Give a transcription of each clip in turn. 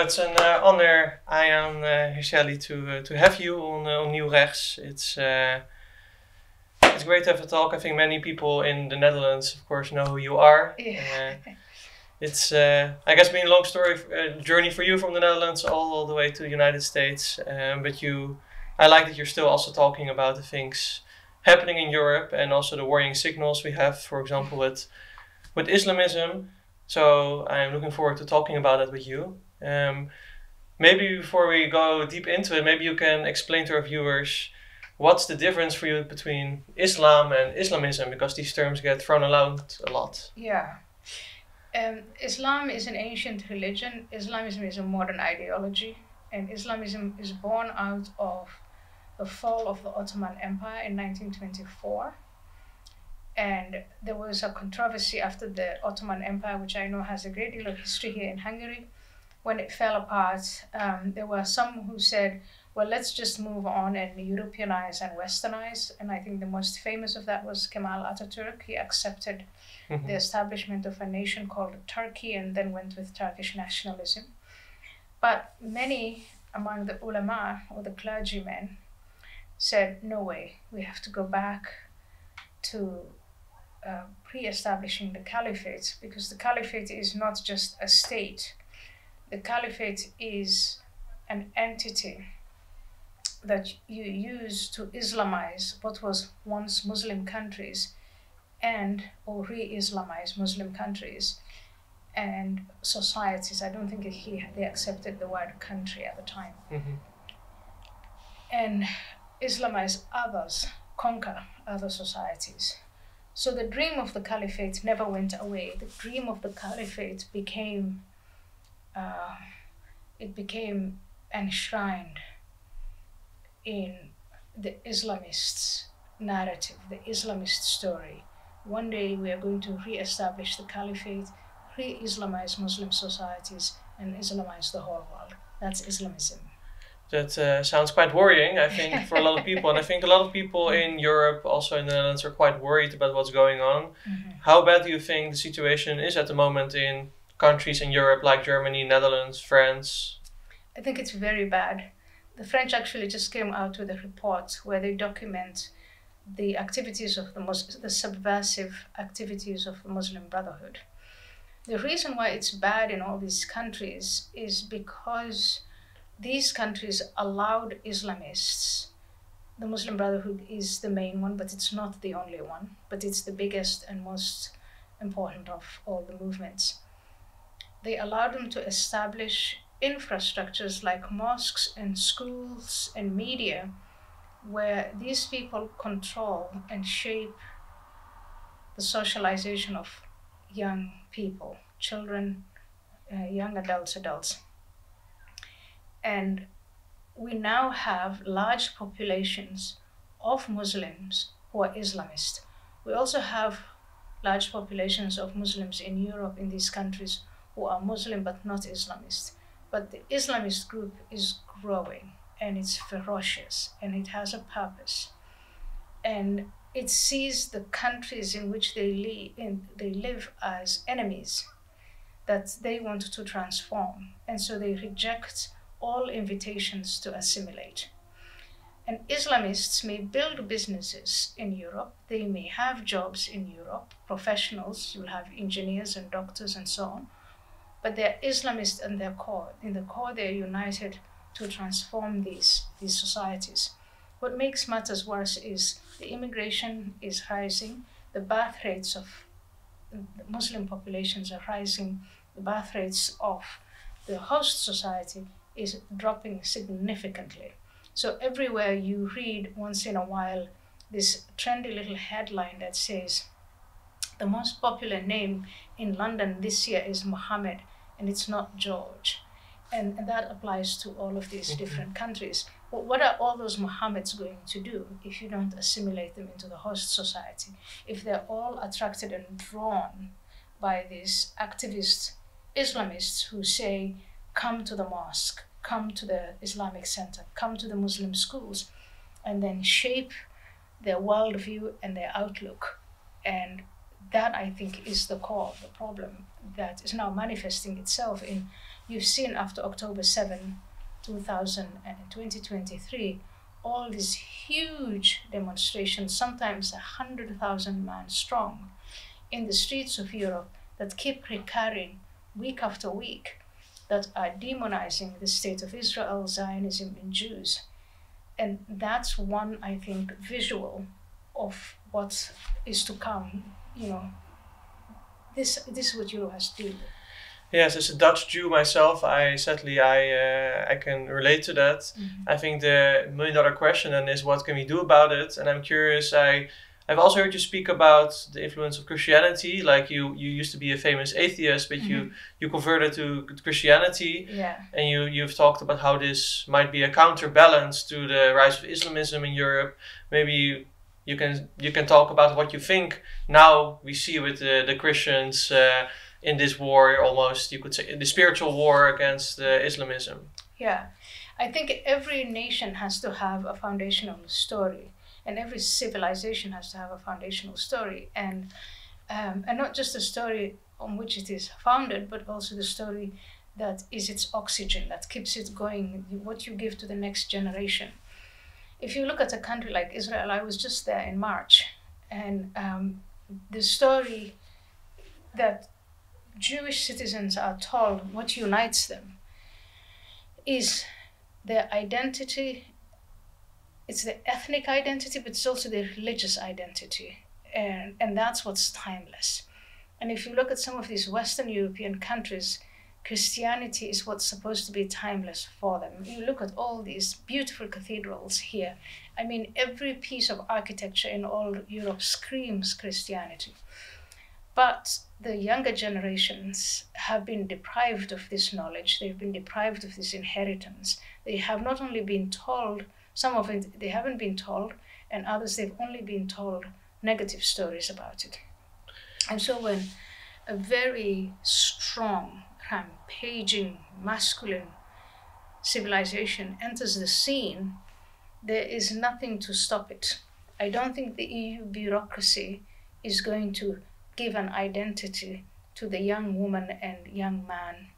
it's an honor, Ayaan Hirshali, to have you on Nieuw Rechts. It's great to have a talk. I think many people in the Netherlands, of course, know who you are. Yeah. It's I guess been a long journey for you from the Netherlands all the way to the United States. I like that you're still also talking about the things happening in Europe and also the worrying signals we have, for example, with Islamism. So I'm looking forward to talking about that with you. Maybe before we go deep into it, maybe you can explain to our viewers what's the difference for you between Islam and Islamism, because these terms get thrown around a lot. Yeah. Islam is an ancient religion. Islamism is a modern ideology. And Islamism is born out of the fall of the Ottoman Empire in 1924. And there was a controversy after the Ottoman Empire, which I know has a great deal of history here in Hungary. When it fell apart, there were some who said, well, let's just move on and Europeanize and Westernize. And I think the most famous of that was Kemal Atatürk. He accepted the establishment of a nation called Turkey and then went with Turkish nationalism. But many among the ulama, or the clergymen, said, no way, we have to go back to pre-establishing the caliphate, because the caliphate is not just a state. The caliphate is an entity that you use to Islamize what was once Muslim countries or re-Islamize Muslim countries and societies. I don't think they accepted the word country at the time. And Islamize others, conquer other societies. So the dream of the caliphate never went away. The dream of the caliphate became enshrined in the Islamists' narrative, the Islamist story. One day we are going to re-establish the caliphate, re-Islamize Muslim societies, and Islamize the whole world. That's Islamism. That sounds quite worrying, I think, for a lot of people. And I think a lot of people in Europe, also in the Netherlands, are quite worried about what's going on. How bad do you think the situation is at the moment in countries in Europe like Germany, Netherlands, France? I think it's very bad. The French actually just came out with a report where they document the activities of the subversive activities of the Muslim Brotherhood. The reason why it's bad in all these countries is because these countries allowed Islamists. The Muslim Brotherhood is the main one, but it's not the only one, but it's the biggest and most important of all the movements. They allowed them to establish infrastructures like mosques and schools and media, where these people control and shape the socialization of young people, children, young adults. And we now have large populations of Muslims who are Islamist. We also have large populations of Muslims in Europe, in these countries, who are Muslim but not Islamist. But the Islamist group is growing, and it's ferocious, and it has a purpose. And it sees the countries in which they live as enemies that they want to transform. And so they reject all invitations to assimilate. And Islamists may build businesses in Europe, they may have jobs in Europe, professionals, you'll have engineers and doctors and so on, but they're Islamist in their core. In the core, they're united to transform these societies. What makes matters worse is the immigration is rising, the birth rates of the Muslim populations are rising, the birth rates of the host society is dropping significantly. So everywhere you read once in a while this trendy little headline that says, the most popular name in London this year is Mohammed, and it's not George. And that applies to all of these different countries. But what are all those Mohammeds going to do if you don't assimilate them into the host society? If they're all attracted and drawn by these activist Islamists who say, come to the mosque, come to the Islamic center, come to the Muslim schools, and then shape their worldview and their outlook. And that I think is the core of the problem that is now manifesting itself in, you've seen after October 7, 2023, all these huge demonstrations, sometimes 100,000 man strong, in the streets of Europe that keep recurring week after week, that are demonizing the state of Israel, Zionism, and Jews. And that's one, I think, visual of what is to come. You know, this is what Europe has to do. Yes, as a Dutch Jew myself, I can relate to that. Mm-hmm. I think the million-dollar question then is, what can we do about it? And I'm curious. I've also heard you speak about the influence of Christianity. Like you used to be a famous atheist, but Mm-hmm. you converted to Christianity. Yeah. And you've talked about how this might be a counterbalance to the rise of Islamism in Europe. Maybe you can talk about what you think now we see with the Christians in this war, almost you could say the spiritual war against Islamism. Yeah, I think every nation has to have a foundational story, and every civilization has to have a foundational story, and not just a story on which it is founded, but also the story that is its oxygen, that keeps it going, what you give to the next generation. If you look at a country like Israel, I was just there in March, and the story that Jewish citizens are told, what unites them, is their identity. It's the ethnic identity, but it's also their religious identity. And that's what's timeless. And if you look at some of these Western European countries, Christianity is what's supposed to be timeless for them. You look at all these beautiful cathedrals here. I mean, every piece of architecture in all Europe screams Christianity. But the younger generations have been deprived of this knowledge. They've been deprived of this inheritance. They have not only been told, some of it they haven't been told, and others they've only been told negative stories about it. And so when a very strong, rampaging, masculine civilization enters the scene, there is nothing to stop it. I don't think the EU bureaucracy is going to give an identity to the young woman and young man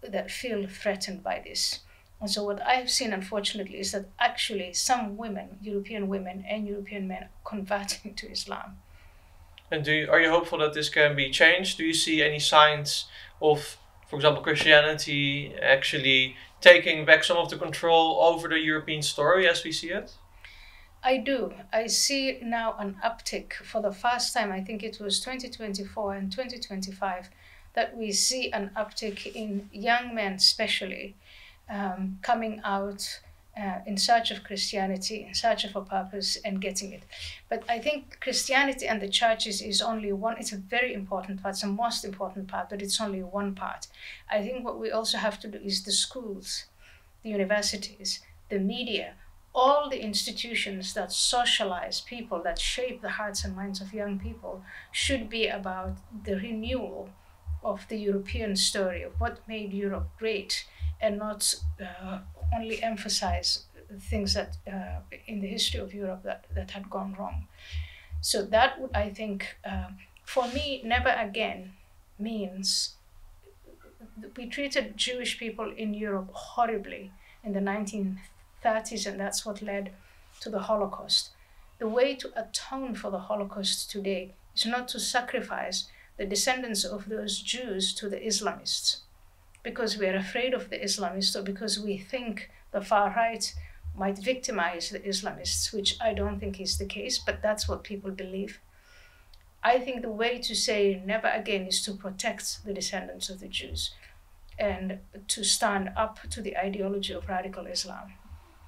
that feel threatened by this. And so what I've seen, unfortunately, is that actually some women, European women and European men, are converting to Islam. And are you hopeful that this can be changed? Do you see any signs of, for example, Christianity actually taking back some of the control over the European story as we see it? I do. I see now an uptick for the first time. I think it was 2024 and 2025 that we see an uptick in young men, especially coming out in search of Christianity, in search of a purpose, and getting it. But I think Christianity and the churches is only one. It's a very important part. It's the most important part, but it's only one part. I think what we also have to do is the schools, the universities, the media, all the institutions that socialize people, that shape the hearts and minds of young people, should be about the renewal of the European story, of what made Europe great, and not only emphasize things that in the history of Europe that had gone wrong. So that would, I think, for me, never again means we treated Jewish people in Europe horribly in the 1930s, and that's what led to the Holocaust. The way to atone for the Holocaust today is not to sacrifice the descendants of those Jews to the Islamists, because we are afraid of the Islamists, or because we think the far right might victimize the Islamists, which I don't think is the case, but that's what people believe. I think the way to say never again is to protect the descendants of the Jews and to stand up to the ideology of radical Islam,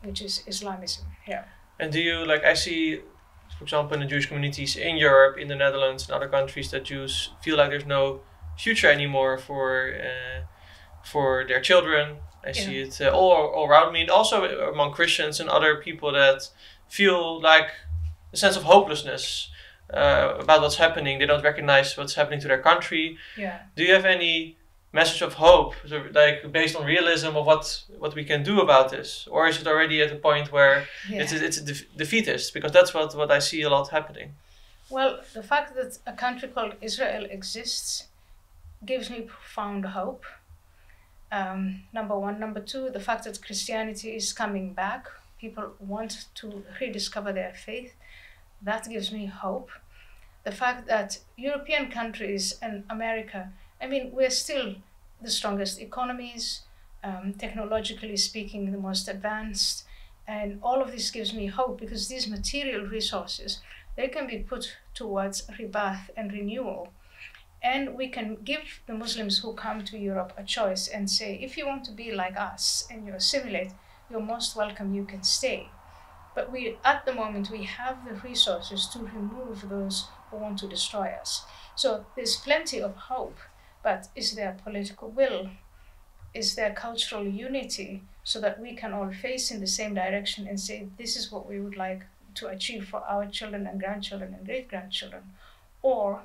which is Islamism. Yeah. And do you, like, I see, for example, in the Jewish communities in Europe, in the Netherlands, and other countries, that Jews feel like there's no future anymore for their children. I see it all around me, and also among Christians and other people that feel like a sense of hopelessness about what's happening. They don't recognize what's happening to their country. Yeah. Do you have any message of hope, like based on realism of what we can do about this, or is it already at a point where it's a defeatist? Because that's what I see a lot happening. Well, the fact that a country called Israel exists gives me profound hope. Number one. Number two, the fact that Christianity is coming back, people want to rediscover their faith, that gives me hope. The fact that European countries and America, I mean, we're still the strongest economies, technologically speaking, the most advanced, and all of this gives me hope because these material resources, they can be put towards rebirth and renewal. And we can give the Muslims who come to Europe a choice and say, if you want to be like us and you assimilate, you're most welcome, you can stay. But at the moment, we have the resources to remove those who want to destroy us. So there's plenty of hope, but is there political will? Is there cultural unity so that we can all face in the same direction and say, this is what we would like to achieve for our children and grandchildren and great-grandchildren? Or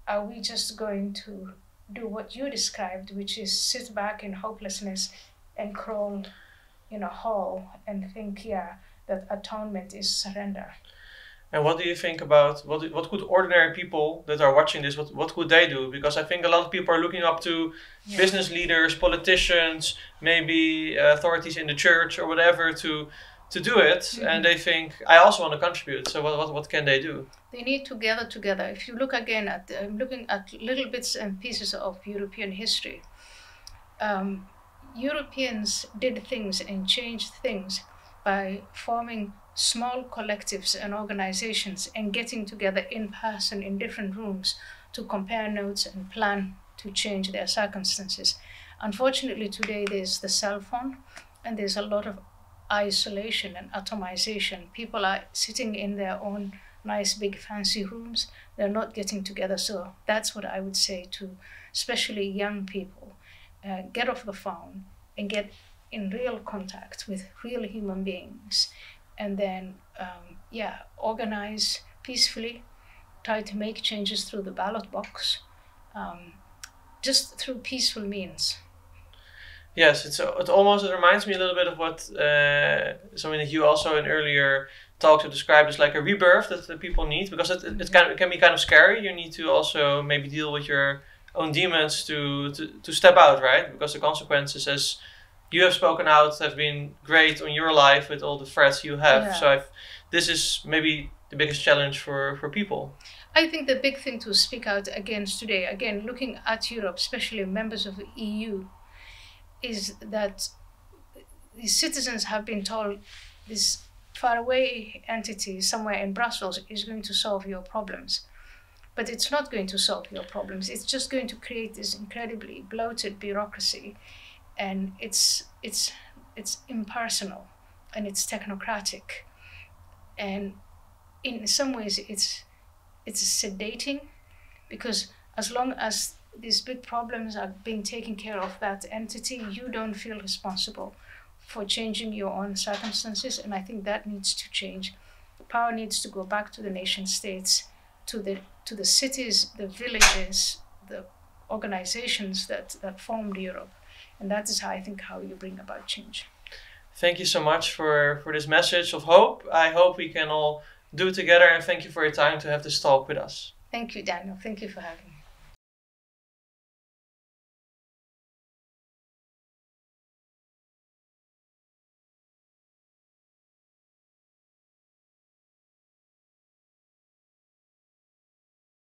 are we just going to do what you described, which is sit back in hopelessness and crawl in a hole and think, yeah, that atonement is surrender? And what do you think about what could ordinary people that are watching this, what could they do? Because I think a lot of people are looking up to business leaders, politicians, maybe authorities in the church or whatever to do it, and they think, I also want to contribute. So what can they do? They need to gather together. If you look again at, I'm looking at little bits and pieces of European history. Europeans did things and changed things by forming small collectives and organizations and getting together in person in different rooms to compare notes and plan to change their circumstances. Unfortunately, today there's the cell phone and there's a lot of isolation and atomization. People are sitting in their own nice big fancy rooms. They're not getting together. So that's what I would say to especially young people. Get off the phone and get in real contact with real human beings. And then, organize peacefully, try to make changes through the ballot box, just through peaceful means. Yes, it reminds me a little bit of what something that you also in earlier talks have described as like a rebirth that the people need, because it can be kind of scary. You need to also maybe deal with your own demons to step out, right? Because the consequences, as you have spoken out, have been great on your life with all the threats you have. Yeah. So this is maybe the biggest challenge for people. I think the big thing to speak out against today, again, looking at Europe, especially members of the EU, is that the citizens have been told this faraway entity somewhere in Brussels is going to solve your problems. But it's not going to solve your problems. It's just going to create this incredibly bloated bureaucracy. And it's impersonal and it's technocratic, and in some ways it's sedating, because as long as these big problems are being taken care of that entity, you don't feel responsible for changing your own circumstances. And I think that needs to change. Power needs to go back to the nation states, to the cities, the villages, the organizations that formed Europe. And that is how you bring about change. Thank you so much for this message of hope. I hope we can all do it together, and thank you for your time to have this talk with us. Thank you, Daniel. Thank you for having me.